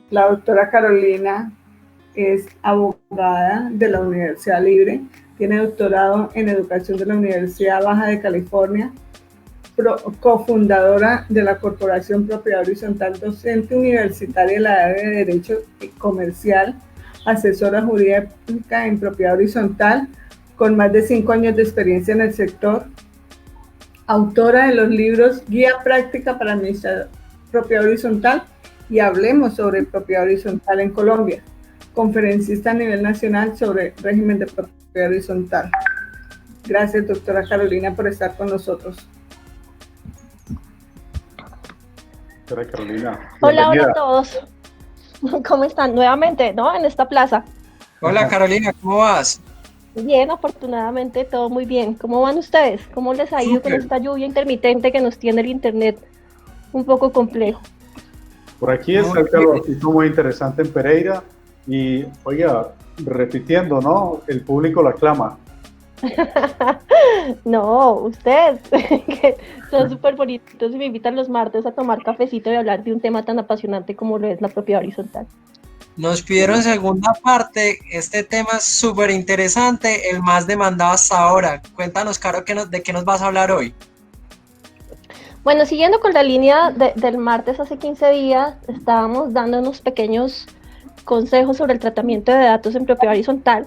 La doctora Carolina es abogada de la Universidad Libre, tiene doctorado en educación de la Universidad Baja de California, cofundadora de la Corporación Propiedad Horizontal, docente universitaria en la área de Derecho Comercial, asesora jurídica en propiedad horizontal, con más de 5 años de experiencia en el sector, autora de los libros Guía Práctica para Administrar Propiedad Horizontal y Hablemos sobre Propiedad Horizontal en Colombia, conferencista a nivel nacional sobre régimen de propiedad horizontal. Gracias, doctora Carolina, por estar con nosotros. Doctora Carolina. Hola, hola a todos. ¿Cómo están? Nuevamente, ¿no? En esta plaza. Hola Carolina, ¿cómo vas? Bien, afortunadamente todo muy bien. ¿Cómo van ustedes? ¿Cómo les ha ido con esta lluvia intermitente que nos tiene el internet un poco complejo? Por aquí está el calorcito muy interesante en Pereira y, oiga, repitiendo, ¿no? El público la aclama. No, ustedes, que son súper bonitos y me invitan los martes a tomar cafecito y hablar de un tema tan apasionante como lo es la propiedad horizontal. Nos pidieron segunda parte, este tema es súper interesante, el más demandado hasta ahora. Cuéntanos, Caro, ¿de qué nos vas a hablar hoy? Bueno, siguiendo con la línea del martes hace 15 días, estábamos dando unos pequeños consejos sobre el tratamiento de datos en propiedad horizontal,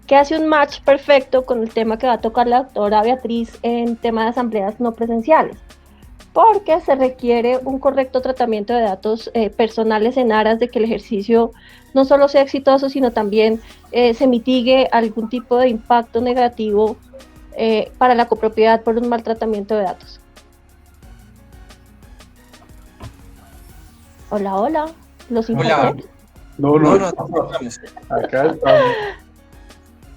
que hace un match perfecto con el tema que va a tocar la doctora Beatriz en tema de asambleas no presenciales, porque se requiere un correcto tratamiento de datos personales en aras de que el ejercicio no solo sea exitoso, sino también se mitigue algún tipo de impacto negativo para la copropiedad por un mal tratamiento de datos. Hola, hola, los impacté. No. Acá estamos.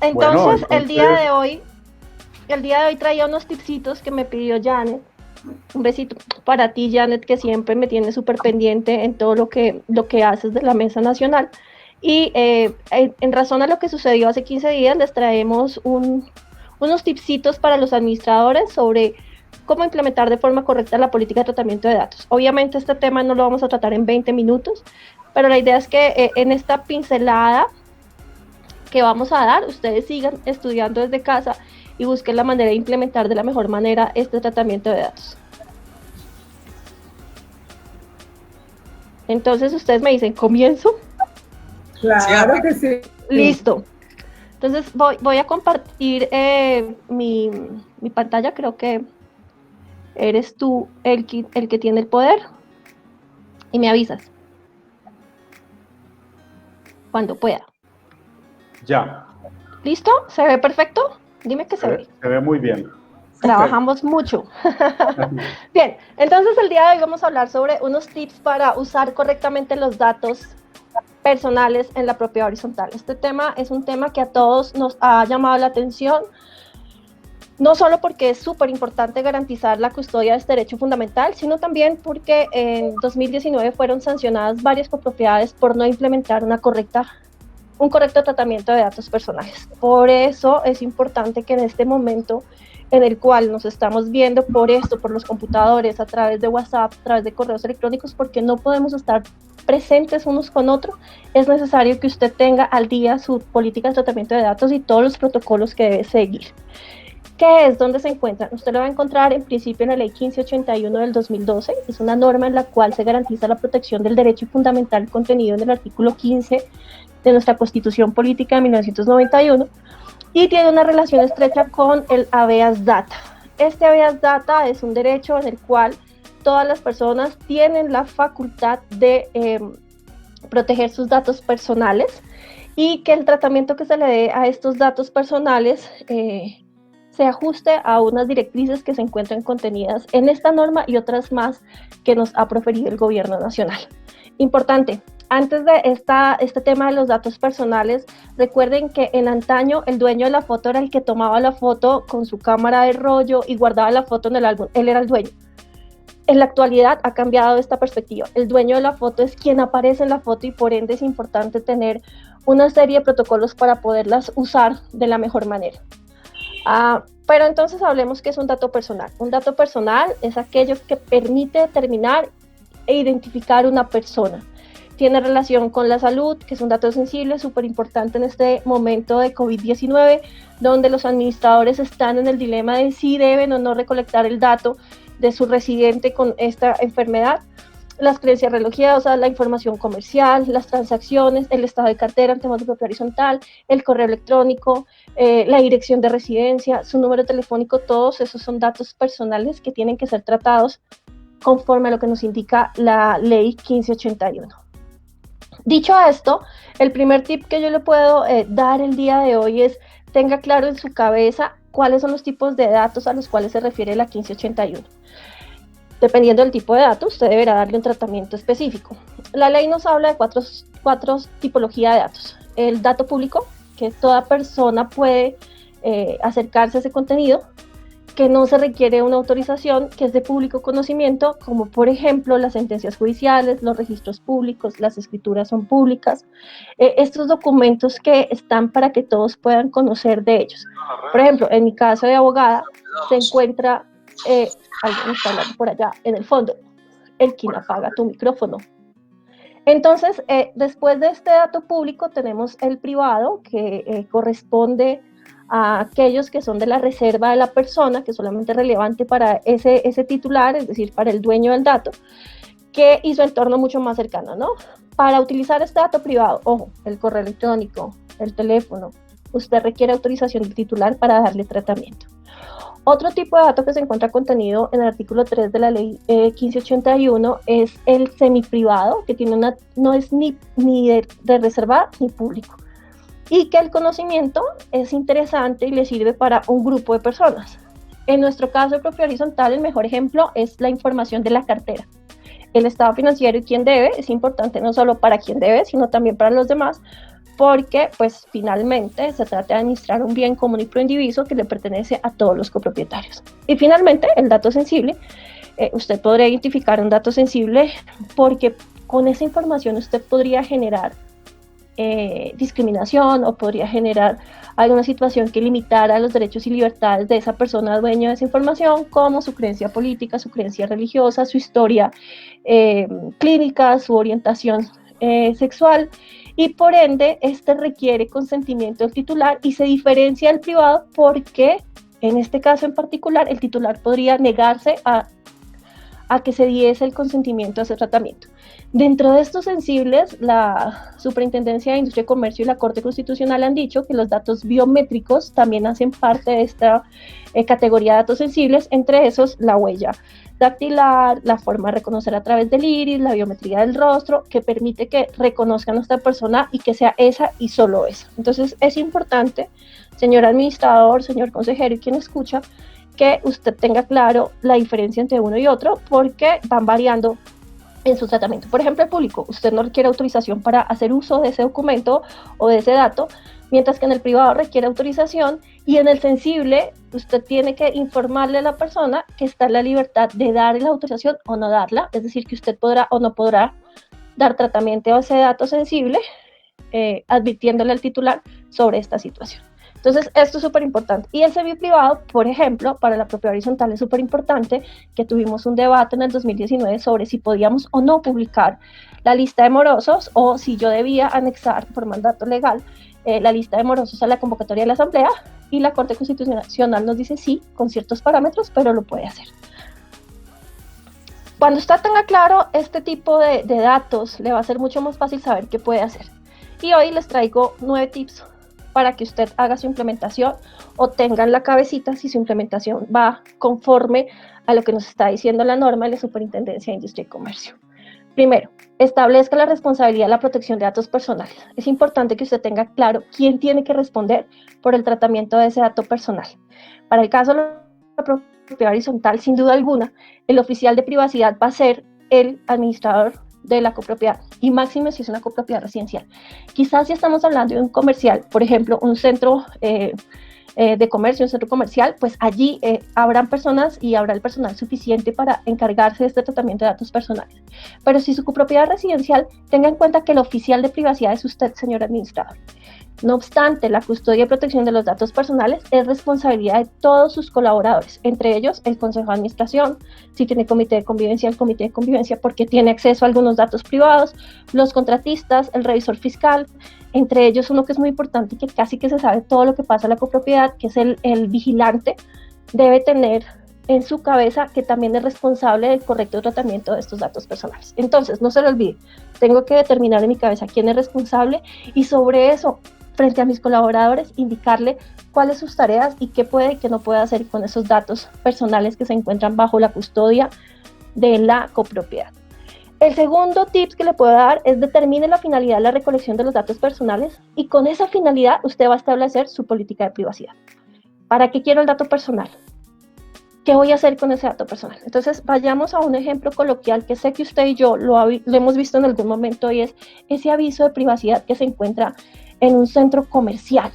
Entonces, el día de hoy traía unos tipsitos que me pidió Janet. Un besito para ti, Janet, que siempre me tiene súper pendiente en todo lo que haces de la Mesa Nacional. Y en razón a lo que sucedió hace 15 días, les traemos unos tipsitos para los administradores sobre cómo implementar de forma correcta la política de tratamiento de datos. Obviamente este tema no lo vamos a tratar en 20 minutos, pero la idea es que en esta pincelada que vamos a dar, ustedes sigan estudiando desde casa y busquen la manera de implementar de la mejor manera este tratamiento de datos. Entonces ustedes me dicen, ¿comienzo? Claro que sí. Listo. Entonces voy a compartir mi pantalla, creo que eres tú el que tiene el poder y me avisas cuando pueda. Ya. ¿Listo? ¿Se ve perfecto? Dime que se ve. Se ve muy bien. Trabajamos mucho. Bien, entonces el día de hoy vamos a hablar sobre unos tips para usar correctamente los datos personales en la propiedad horizontal. Este tema es un tema que a todos nos ha llamado la atención, no solo porque es súper importante garantizar la custodia de este derecho fundamental, sino también porque en 2019 fueron sancionadas varias copropiedades por no implementar un correcto tratamiento de datos personales. Por eso es importante que en este momento en el cual nos estamos viendo por los computadores, a través de WhatsApp, a través de correos electrónicos, porque no podemos estar presentes unos con otros, es necesario que usted tenga al día su política de tratamiento de datos y todos los protocolos que debe seguir. ¿Qué es? ¿Dónde se encuentran? Usted lo va a encontrar en principio en la Ley 1581 del 2012, es una norma en la cual se garantiza la protección del derecho fundamental contenido en el artículo 15 de nuestra Constitución Política de 1991, y tiene una relación estrecha con el habeas data. Este habeas data es un derecho en el cual todas las personas tienen la facultad de proteger sus datos personales y que el tratamiento que se le dé a estos datos personales se ajuste a unas directrices que se encuentran contenidas en esta norma y otras más que nos ha proferido el gobierno nacional. Importante. Antes de este tema de los datos personales, recuerden que en antaño el dueño de la foto era el que tomaba la foto con su cámara de rollo y guardaba la foto en el álbum, él era el dueño. En la actualidad ha cambiado esta perspectiva, el dueño de la foto es quien aparece en la foto y por ende es importante tener una serie de protocolos para poderlas usar de la mejor manera. Pero entonces hablemos qué es un dato personal. Un dato personal es aquello que permite determinar e identificar una persona, tiene relación con la salud, que es un dato sensible, súper importante en este momento de COVID-19, donde los administradores están en el dilema de si deben o no recolectar el dato de su residente con esta enfermedad. Las creencias religiosas, la información comercial, las transacciones, el estado de cartera en temas de propiedad horizontal, el correo electrónico, la dirección de residencia, su número telefónico, todos esos son datos personales que tienen que ser tratados conforme a lo que nos indica la ley 1581. Dicho esto, el primer tip que yo le puedo dar el día de hoy es tenga claro en su cabeza cuáles son los tipos de datos a los cuales se refiere la 1581. Dependiendo del tipo de datos, usted deberá darle un tratamiento específico. La ley nos habla de cuatro tipologías de datos. El dato público, que toda persona puede acercarse a ese contenido, que no se requiere una autorización, que es de público conocimiento, como por ejemplo las sentencias judiciales, los registros públicos, las escrituras son públicas. Estos documentos que están para que todos puedan conocer de ellos. Por ejemplo, en mi caso de abogada, se encuentra... alguien está hablando por allá en el fondo. Elkin, apaga tu micrófono. Entonces, después de este dato público tenemos el privado, que corresponde a aquellos que son de la reserva de la persona, que es solamente relevante para ese titular, es decir, para el dueño del dato, y su entorno mucho más cercano, ¿no? Para utilizar este dato privado, ojo, el correo electrónico, el teléfono, usted requiere autorización del titular para darle tratamiento. Otro tipo de dato que se encuentra contenido en el artículo 3 de la ley 1581 es el semiprivado, que no es ni de reserva ni público, y que el conocimiento es interesante y le sirve para un grupo de personas. En nuestro caso de propiedad horizontal, el mejor ejemplo es la información de la cartera. El estado financiero y quién debe es importante no solo para quien debe, sino también para los demás, porque pues finalmente se trata de administrar un bien común y proindiviso que le pertenece a todos los copropietarios. Y finalmente, el dato sensible, usted podría identificar un dato sensible porque con esa información usted podría generar discriminación o podría generar alguna situación que limitara los derechos y libertades de esa persona dueña de esa información, como su creencia política, su creencia religiosa, su historia clínica, su orientación sexual, y por ende este requiere consentimiento del titular y se diferencia del privado porque en este caso en particular el titular podría negarse a que se diese el consentimiento a ese tratamiento. Dentro de estos sensibles, la Superintendencia de Industria y Comercio y la Corte Constitucional han dicho que los datos biométricos también hacen parte de esta categoría de datos sensibles, entre esos la huella dactilar, la forma de reconocer a través del iris, la biometría del rostro, que permite que reconozcan a esta persona y que sea esa y solo esa. Entonces es importante, señor administrador, señor consejero y quien escucha, que usted tenga claro la diferencia entre uno y otro porque van variando en su tratamiento. Por ejemplo, el público, usted no requiere autorización para hacer uso de ese documento o de ese dato, mientras que en el privado requiere autorización, y en el sensible usted tiene que informarle a la persona que está en la libertad de dar la autorización o no darla, es decir, que usted podrá o no podrá dar tratamiento a ese dato sensible, advirtiéndole al titular sobre esta situación. Entonces, esto es súper importante. Y el semiprivado, por ejemplo, para la propiedad horizontal es súper importante, que tuvimos un debate en el 2019 sobre si podíamos o no publicar la lista de morosos o si yo debía anexar por mandato legal la lista de morosos a la convocatoria de la Asamblea, y la Corte Constitucional nos dice sí, con ciertos parámetros, pero lo puede hacer. Cuando usted tenga claro este tipo de datos, le va a ser mucho más fácil saber qué puede hacer. Y hoy les traigo 9 tips para que usted haga su implementación o tenga en la cabecita si su implementación va conforme a lo que nos está diciendo la norma de la Superintendencia de Industria y Comercio. Primero, establezca la responsabilidad de la protección de datos personales. Es importante que usted tenga claro quién tiene que responder por el tratamiento de ese dato personal. Para el caso de la propiedad horizontal, sin duda alguna, el oficial de privacidad va a ser el administrador de la copropiedad, y máximo si es una copropiedad residencial. Quizás si estamos hablando de un comercial, por ejemplo, un centro de comercio, un centro comercial, pues allí habrán personas y habrá el personal suficiente para encargarse de este tratamiento de datos personales. Pero si su copropiedad residencial, tenga en cuenta que el oficial de privacidad es usted, señor administrador. No obstante, la custodia y protección de los datos personales es responsabilidad de todos sus colaboradores, entre ellos el Consejo de Administración, si tiene comité de convivencia, el comité de convivencia porque tiene acceso a algunos datos privados, los contratistas, el revisor fiscal, entre ellos uno que es muy importante y que casi que se sabe todo lo que pasa en la copropiedad, que es el vigilante, debe tener en su cabeza que también es responsable del correcto tratamiento de estos datos personales. Entonces, no se lo olvide, tengo que determinar en mi cabeza quién es responsable y sobre eso, frente a mis colaboradores, indicarle cuáles sus tareas y qué puede y qué no puede hacer con esos datos personales que se encuentran bajo la custodia de la copropiedad. El segundo tip que le puedo dar es determine la finalidad de la recolección de los datos personales y con esa finalidad usted va a establecer su política de privacidad. ¿Para qué quiero el dato personal? ¿Qué voy a hacer con ese dato personal? Entonces, vayamos a un ejemplo coloquial que sé que usted y yo lo hemos visto en algún momento y es ese aviso de privacidad que se encuentra en un centro comercial,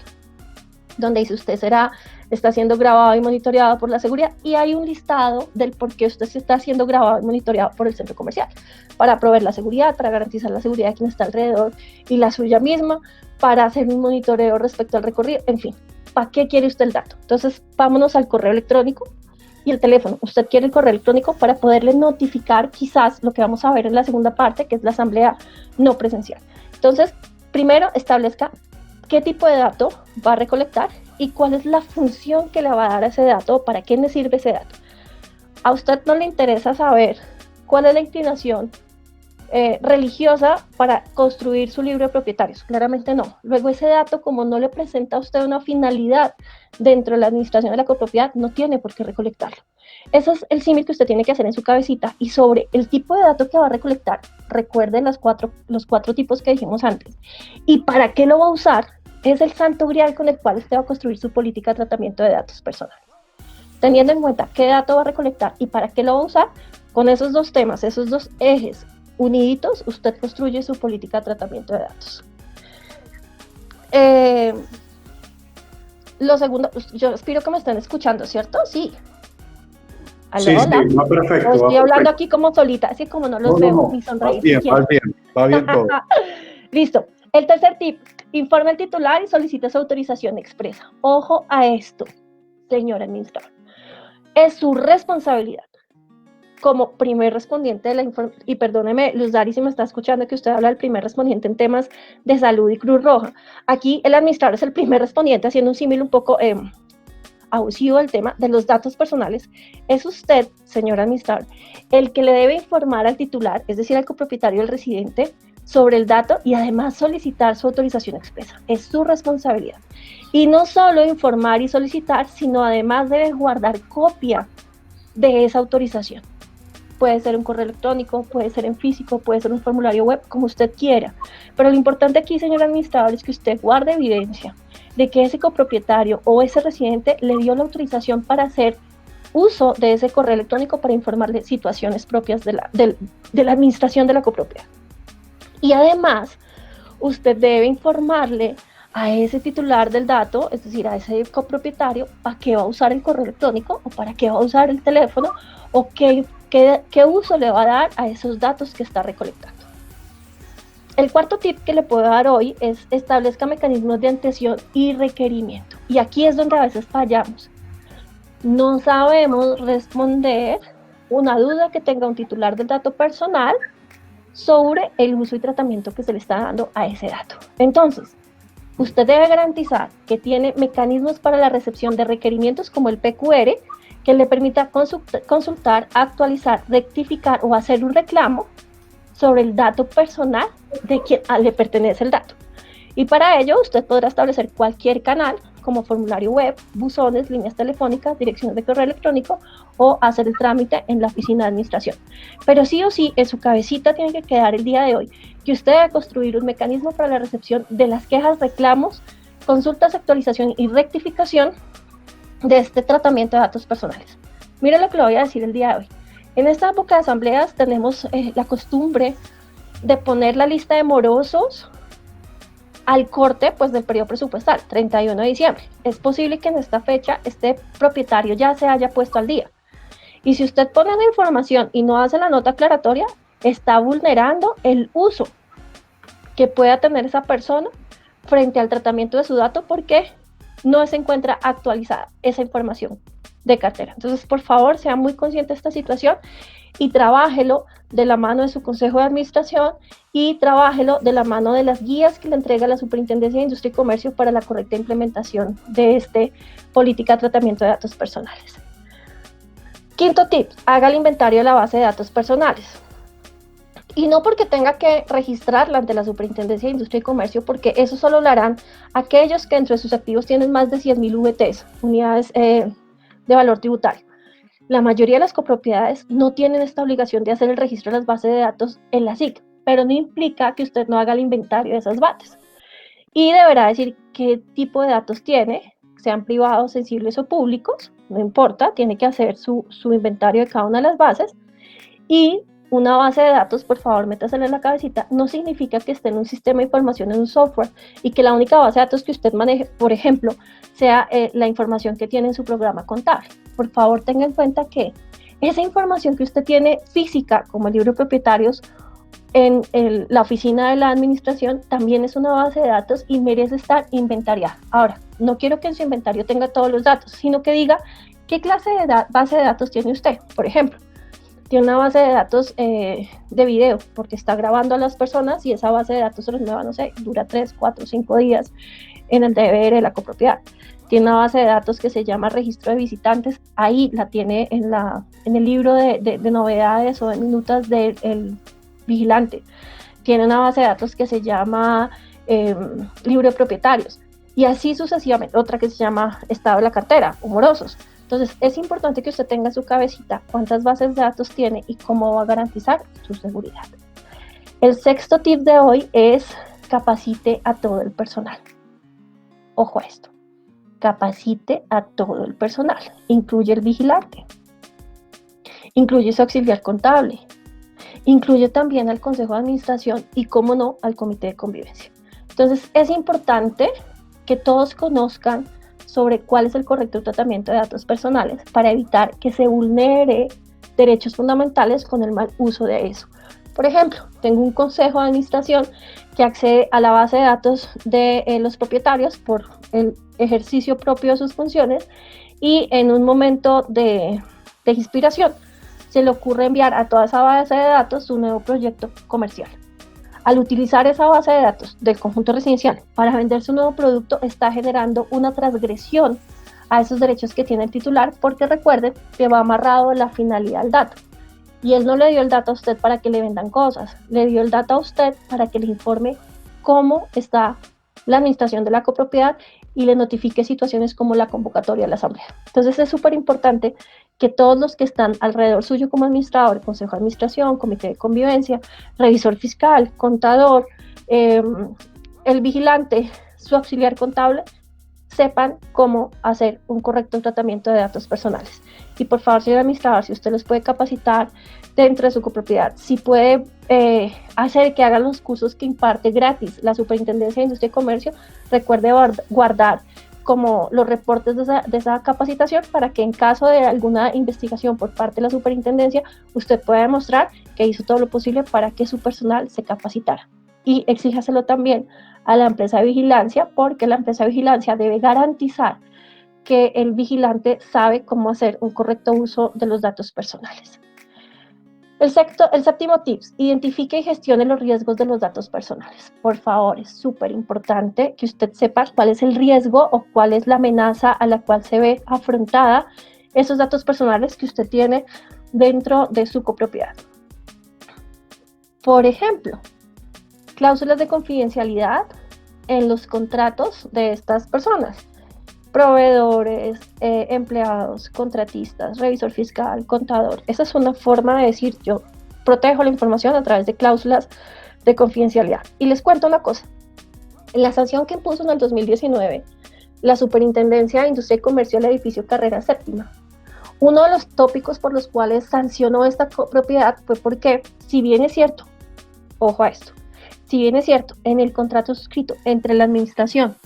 donde dice usted está siendo grabado y monitoreado por la seguridad y hay un listado del por qué usted se está siendo grabado y monitoreado por el centro comercial, para proveer la seguridad, para garantizar la seguridad de quien está alrededor y la suya misma, para hacer un monitoreo respecto al recorrido, en fin, ¿para qué quiere usted el dato? Entonces, vámonos al correo electrónico y el teléfono. Usted quiere el correo electrónico para poderle notificar quizás lo que vamos a ver en la segunda parte, que es la asamblea no presencial. Entonces, primero establezca qué tipo de dato va a recolectar y cuál es la función que le va a dar a ese dato, para qué le sirve ese dato. A usted no le interesa saber cuál es la inclinación religiosa para construir su libro de propietarios, claramente no. Luego ese dato, como no le presenta a usted una finalidad dentro de la administración de la copropiedad, no tiene por qué recolectarlo. Ese es el símil que usted tiene que hacer en su cabecita. Y sobre el tipo de dato que va a recolectar, recuerden los cuatro tipos que dijimos antes. ¿Y para qué lo va a usar? Es el santo grial con el cual usted va a construir su política de tratamiento de datos personales. Teniendo en cuenta qué dato va a recolectar y para qué lo va a usar, con esos dos temas, esos dos ejes uniditos, usted construye su política de tratamiento de datos. Lo segundo, yo espero que me estén escuchando, ¿cierto? Sí. ¿Aló? Sí, Hola. sí, va perfecto. No, estoy hablando aquí como solita, así como no los veo ni sonreír. Va bien todo. Listo. El tercer tip, informe al titular y solicite su autorización expresa. Ojo a esto, señor administrador. Es su responsabilidad como primer respondiente de la información, y perdóneme, Luz Dari, si me está escuchando, que usted habla del primer respondiente en temas de salud y Cruz Roja. Aquí el administrador es el primer respondiente, haciendo un símil un poco abusivo del tema de los datos personales. Es usted, señor administrador, el que le debe informar al titular, es decir, al copropietario del residente, sobre el dato y además solicitar su autorización expresa. Es su responsabilidad. Y no solo informar y solicitar, sino además debe guardar copia de esa autorización. Puede ser un correo electrónico, puede ser en físico, puede ser un formulario web, como usted quiera. Pero lo importante aquí, señor administrador, es que usted guarde evidencia de que ese copropietario o ese residente le dio la autorización para hacer uso de ese correo electrónico para informarle situaciones propias de la administración de la copropiedad. Y además, usted debe informarle a ese titular del dato, es decir, a ese copropietario, para qué va a usar el correo electrónico o para qué va a usar el teléfono o qué uso le va a dar a esos datos que está recolectando. El cuarto tip que le puedo dar hoy es establezca mecanismos de atención y requerimiento. Y aquí es donde a veces fallamos. No sabemos responder una duda que tenga un titular del dato personal sobre el uso y tratamiento que se le está dando a ese dato. Entonces, usted debe garantizar que tiene mecanismos para la recepción de requerimientos como el PQR, que le permita consultar, actualizar, rectificar o hacer un reclamo sobre el dato personal de quien le pertenece el dato. Y para ello usted podrá establecer cualquier canal como formulario web, buzones, líneas telefónicas, direcciones de correo electrónico o hacer el trámite en la oficina de administración. Pero sí o sí, en su cabecita tiene que quedar el día de hoy que usted debe construir un mecanismo para la recepción de las quejas, reclamos, consultas, actualización y rectificación de este tratamiento de datos personales. Mire lo que le voy a decir el día de hoy. En esta época de asambleas tenemos la costumbre de poner la lista de morosos al corte pues del periodo presupuestal, 31 de diciembre. Es posible que en esta fecha este propietario ya se haya puesto al día. Y si usted pone la información y no hace la nota aclaratoria, está vulnerando el uso que pueda tener esa persona frente al tratamiento de su dato porque no se encuentra actualizada esa información de cartera. Entonces, por favor, sea muy consciente de esta situación y trabájelo de la mano de su consejo de administración y trabájelo de la mano de las guías que le entrega la Superintendencia de Industria y Comercio para la correcta implementación de esta política de tratamiento de datos personales. Quinto tip, haga el inventario de la base de datos personales. Y no porque tenga que registrarla ante la Superintendencia de Industria y Comercio, porque eso solo lo harán aquellos que entre sus activos tienen más de 100.000 VTs, unidades de valor tributario. La mayoría de las copropiedades no tienen esta obligación de hacer el registro de las bases de datos en la SIC, pero no implica que usted no haga el inventario de esas bases. Y deberá decir qué tipo de datos tiene, sean privados, sensibles o públicos, no importa, tiene que hacer su inventario de cada una de las bases. Y una base de datos, por favor, métasela en la cabecita, no significa que esté en un sistema de información, en un software, y que la única base de datos que usted maneje, por ejemplo, sea la información que tiene en su programa contable. Por favor, tenga en cuenta que esa información que usted tiene física, como el libro de propietarios, en la oficina de la administración, también es una base de datos y merece estar inventariada. Ahora, no quiero que en su inventario tenga todos los datos, sino que diga qué clase de base de datos tiene usted. Por ejemplo, tiene una base de datos de video, porque está grabando a las personas y esa base de datos se renueva, no sé, dura 3, 4, 5 días en el DBR de la copropiedad. Tiene una base de datos que se llama registro de visitantes, ahí la tiene en el libro de novedades o de minutas del vigilante. Tiene una base de datos que se llama libro de propietarios, y así sucesivamente, otra que se llama estado de la cartera o morosos. Entonces, es importante que usted tenga en su cabecita cuántas bases de datos tiene y cómo va a garantizar su seguridad. El sexto tip de hoy es capacite a todo el personal. Ojo a esto, capacite a todo el personal, incluye el vigilante, incluye su auxiliar contable, incluye también al consejo de administración y, cómo no, al comité de convivencia. Entonces, es importante que todos conozcan sobre cuál es el correcto tratamiento de datos personales para evitar que se vulnere derechos fundamentales con el mal uso de eso. Por ejemplo, tengo un consejo de administración que accede a la base de datos de los propietarios por el ejercicio propio de sus funciones y en un momento de inspiración se le ocurre enviar a toda esa base de datos su nuevo proyecto comercial. Al utilizar esa base de datos del conjunto residencial para vender su nuevo producto, está generando una transgresión a esos derechos que tiene el titular, porque recuerden que va amarrado a la finalidad del dato. Y él no le dio el dato a usted para que le vendan cosas, le dio el dato a usted para que le informe cómo está la administración de la copropiedad y le notifique situaciones como la convocatoria a la asamblea. Entonces es súper importante que todos los que están alrededor suyo como administrador, consejo de administración, comité de convivencia, revisor fiscal, contador, el vigilante, su auxiliar contable, sepan cómo hacer un correcto tratamiento de datos personales. Y por favor, señor administrador, si usted los puede capacitar dentro de su copropiedad, si puede hacer que hagan los cursos que imparte gratis la Superintendencia de Industria y Comercio, recuerde guardar como los reportes de esa capacitación para que en caso de alguna investigación por parte de la superintendencia, usted pueda demostrar que hizo todo lo posible para que su personal se capacitara. Y exíjaselo también a la empresa de vigilancia, porque la empresa de vigilancia debe garantizar que el vigilante sabe cómo hacer un correcto uso de los datos personales. El séptimo tips, identifique y gestione los riesgos de los datos personales. Por favor, es súper importante que usted sepa cuál es el riesgo o cuál es la amenaza a la cual se ve afrontada esos datos personales que usted tiene dentro de su copropiedad. Por ejemplo, cláusulas de confidencialidad en los contratos de estas personas. Proveedores, empleados, contratistas, revisor fiscal, contador. Esa es una forma de decir yo protejo la información a través de cláusulas de confidencialidad. Y les cuento una cosa. En la sanción que impuso en el 2019, la Superintendencia de Industria y Comercio del edificio Carrera Séptima, uno de los tópicos por los cuales sancionó esta propiedad fue porque, si bien es cierto, ojo a esto, si bien es cierto, en el contrato suscrito entre la administración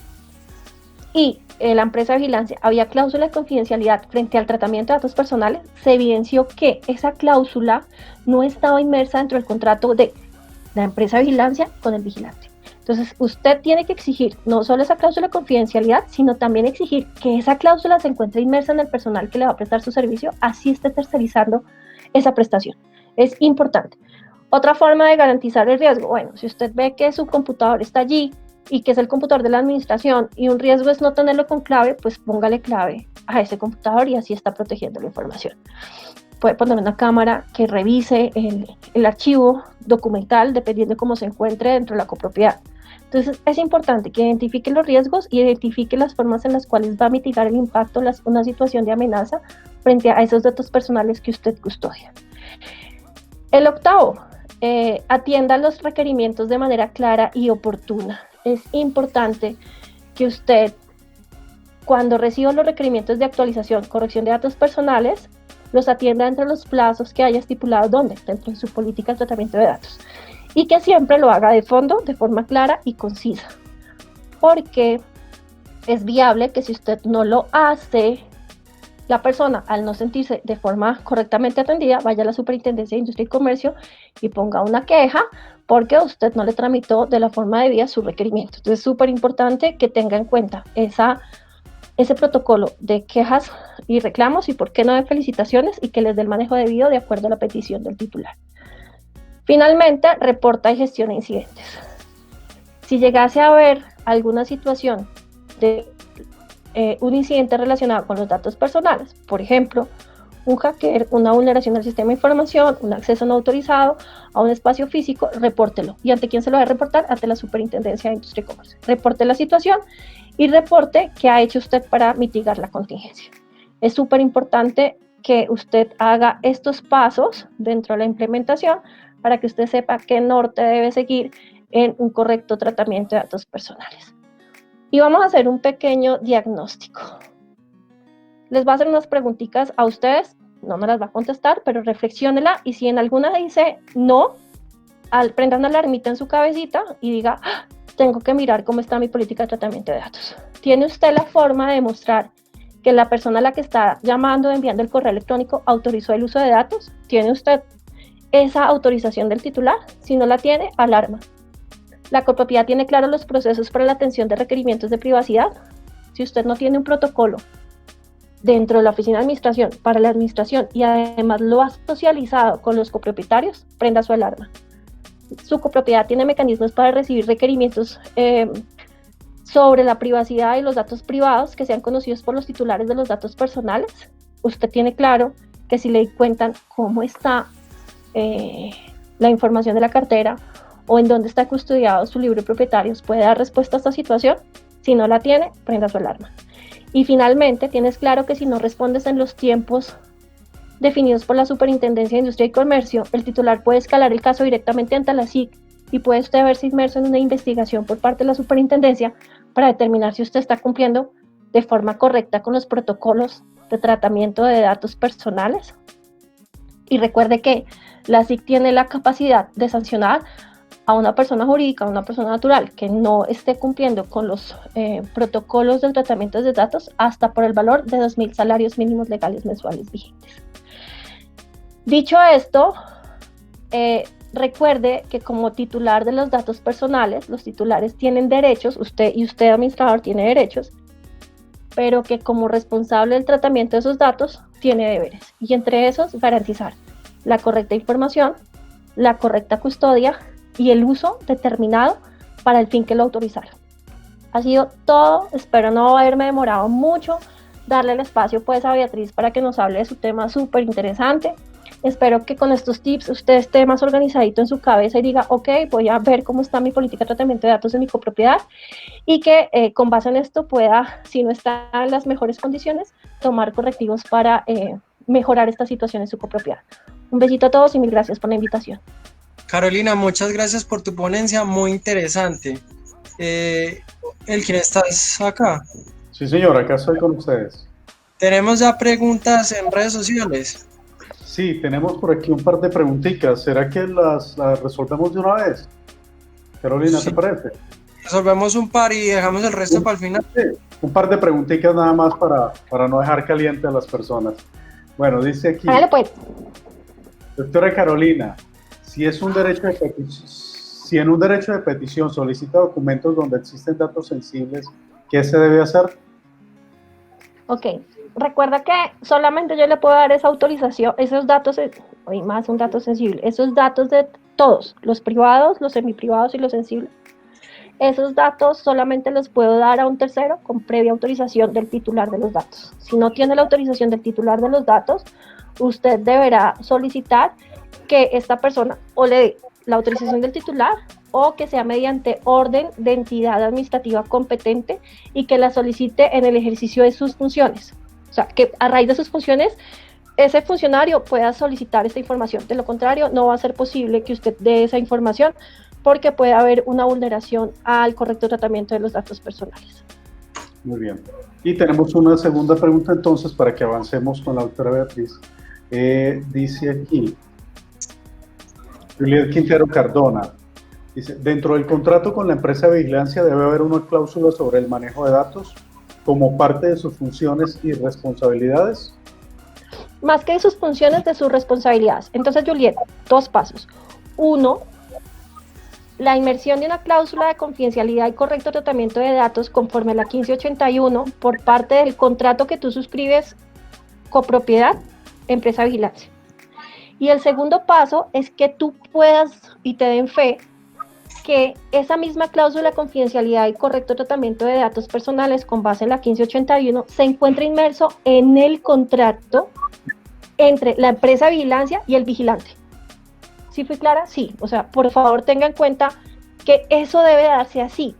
y la empresa de vigilancia había cláusula de confidencialidad frente al tratamiento de datos personales, se evidenció que esa cláusula no estaba inmersa dentro del contrato de la empresa de vigilancia con el vigilante. Entonces, usted tiene que exigir no solo esa cláusula de confidencialidad, sino también exigir que esa cláusula se encuentre inmersa en el personal que le va a prestar su servicio, así esté tercerizando esa prestación. Es importante. Otra forma de garantizar el riesgo, bueno, si usted ve que su computador está allí y que es el computador de la administración y un riesgo es no tenerlo con clave, pues póngale clave a ese computador y así está protegiendo la información. Puede poner una cámara que revise el archivo documental dependiendo de cómo se encuentre dentro de la copropiedad. Entonces es importante que identifique los riesgos y identifique las formas en las cuales va a mitigar el impacto de una situación de amenaza frente a esos datos personales que usted custodia. El octavo, atienda los requerimientos de manera clara y oportuna. Es importante que usted, cuando reciba los requerimientos de actualización, corrección de datos personales, los atienda dentro de los plazos que haya estipulado, ¿dónde? Dentro de su política de tratamiento de datos. Y que siempre lo haga de fondo, de forma clara y concisa. Porque es viable que si usted no lo hace, la persona, al no sentirse de forma correctamente atendida, vaya a la Superintendencia de Industria y Comercio y ponga una queja porque usted no le tramitó de la forma debida su requerimiento. Entonces es súper importante que tenga en cuenta ese protocolo de quejas y reclamos y por qué no de felicitaciones y que les dé el manejo debido de acuerdo a la petición del titular. Finalmente, reporta y gestiona incidentes. Si llegase a haber alguna situación de un incidente relacionado con los datos personales, por ejemplo, un hacker, una vulneración del sistema de información, un acceso no autorizado a un espacio físico, repórtelo. ¿Y ante quién se lo va a reportar? Ante la Superintendencia de Industria y Comercio. Reporte la situación y reporte qué ha hecho usted para mitigar la contingencia. Es súper importante que usted haga estos pasos dentro de la implementación para que usted sepa qué norte debe seguir en un correcto tratamiento de datos personales. Y vamos a hacer un pequeño diagnóstico. Les voy a hacer unas preguntitas a ustedes, no me las va a contestar, pero reflexiónela y si en alguna dice no, prenda una alarmita en su cabecita y diga, tengo que mirar cómo está mi política de tratamiento de datos. ¿Tiene usted la forma de demostrar que la persona a la que está llamando o enviando el correo electrónico autorizó el uso de datos? ¿Tiene usted esa autorización del titular? Si no la tiene, alarma. ¿La copropiedad tiene claros los procesos para la atención de requerimientos de privacidad? Si usted no tiene un protocolo dentro de la oficina de administración para la administración y además lo ha socializado con los copropietarios, prenda su alarma. Su copropiedad tiene mecanismos para recibir requerimientos sobre la privacidad y los datos privados que sean conocidos por los titulares de los datos personales. Usted tiene claro que si le cuentan cómo está la información de la cartera o en dónde está custodiado su libro de propietarios, puede dar respuesta a esta situación. Si no la tiene, prenda su alarma. Y finalmente, tienes claro que si no respondes en los tiempos definidos por la Superintendencia de Industria y Comercio, el titular puede escalar el caso directamente ante la SIC y puede usted verse inmerso en una investigación por parte de la Superintendencia para determinar si usted está cumpliendo de forma correcta con los protocolos de tratamiento de datos personales. Y recuerde que la SIC tiene la capacidad de sancionar a una persona jurídica, a una persona natural que no esté cumpliendo con los protocolos del tratamiento de datos hasta por el valor de 2.000 salarios mínimos legales mensuales vigentes. Dicho esto, recuerde que como titular de los datos personales, los titulares tienen derechos, usted administrador tiene derechos, pero que como responsable del tratamiento de esos datos tiene deberes. Y entre esos, garantizar la correcta información, la correcta custodia y el uso determinado para el fin que lo autorizaron. Ha sido todo, espero no haberme demorado mucho, darle el espacio pues a Beatriz para que nos hable de su tema súper interesante. Espero que con estos tips usted esté más organizadito en su cabeza y diga, ok, voy a ver cómo está mi política de tratamiento de datos en mi copropiedad y que con base en esto pueda, si no está en las mejores condiciones, tomar correctivos para mejorar esta situación en su copropiedad. Un besito a todos y mil gracias por la invitación. Carolina, muchas gracias por tu ponencia, muy interesante. ¿Quién estás acá? Sí, señor, acá estoy con ustedes. ¿Tenemos ya preguntas en redes sociales? Sí, tenemos por aquí un par de preguntitas. ¿Será que las resolvemos de una vez? Carolina, Sí. ¿te parece? Resolvemos un par y dejamos el resto para el final. Sí, un par de preguntitas nada más para no dejar caliente a las personas. Bueno, dice aquí, Hágale pues. doctora Carolina, si es un derecho de petición, si en un derecho de petición solicita documentos donde existen datos sensibles, ¿qué se debe hacer? Ok, recuerda que solamente yo le puedo dar esa autorización, esos datos, y más un dato sensible, esos datos de todos, los privados, los semiprivados y los sensibles. Esos datos solamente los puedo dar a un tercero con previa autorización del titular de los datos. Si no tiene la autorización del titular de los datos, usted deberá solicitar que esta persona o le dé la autorización del titular o que sea mediante orden de entidad administrativa competente y que la solicite en el ejercicio de sus funciones. O sea, que a raíz de sus funciones, ese funcionario pueda solicitar esta información. De lo contrario, no va a ser posible que usted dé esa información porque puede haber una vulneración al correcto tratamiento de los datos personales. Muy bien. Y tenemos una segunda pregunta entonces para que avancemos con la doctora Beatriz. Dice aquí, Juliet Quintero Cardona, dice, dentro del contrato con la empresa de vigilancia debe haber una cláusula sobre el manejo de datos como parte de sus funciones y responsabilidades. Más que de sus funciones, de sus responsabilidades. Entonces, Juliet, 2 pasos. 1, la inmersión de una cláusula de confidencialidad y correcto tratamiento de datos conforme a la 1581 por parte del contrato que tú suscribes copropiedad, empresa de vigilancia. Y el segundo paso es que tú puedas y te den fe que esa misma cláusula de confidencialidad y correcto tratamiento de datos personales con base en la 1581 se encuentra inmerso en el contrato entre la empresa de vigilancia y el vigilante. ¿Sí fui clara? Sí. O sea, por favor tenga en cuenta que eso debe darse así,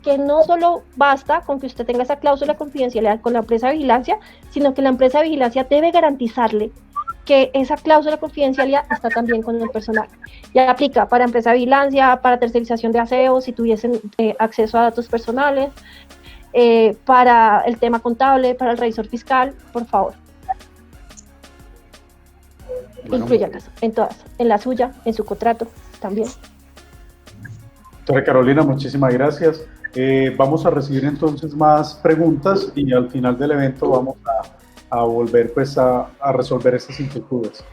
que no solo basta con que usted tenga esa cláusula de confidencialidad con la empresa de vigilancia, sino que la empresa de vigilancia debe garantizarle que esa cláusula de confidencialidad está también con el personal. Ya aplica para empresa de vigilancia, para tercerización de aseo, si tuviesen acceso a datos personales, para el tema contable, para el revisor fiscal, por favor. Bueno, incluyanlas en todas, en la suya, en su contrato también. Doctora Carolina, muchísimas gracias. Vamos a recibir entonces más preguntas y al final del evento vamos a volver pues a resolver estas inquietudes.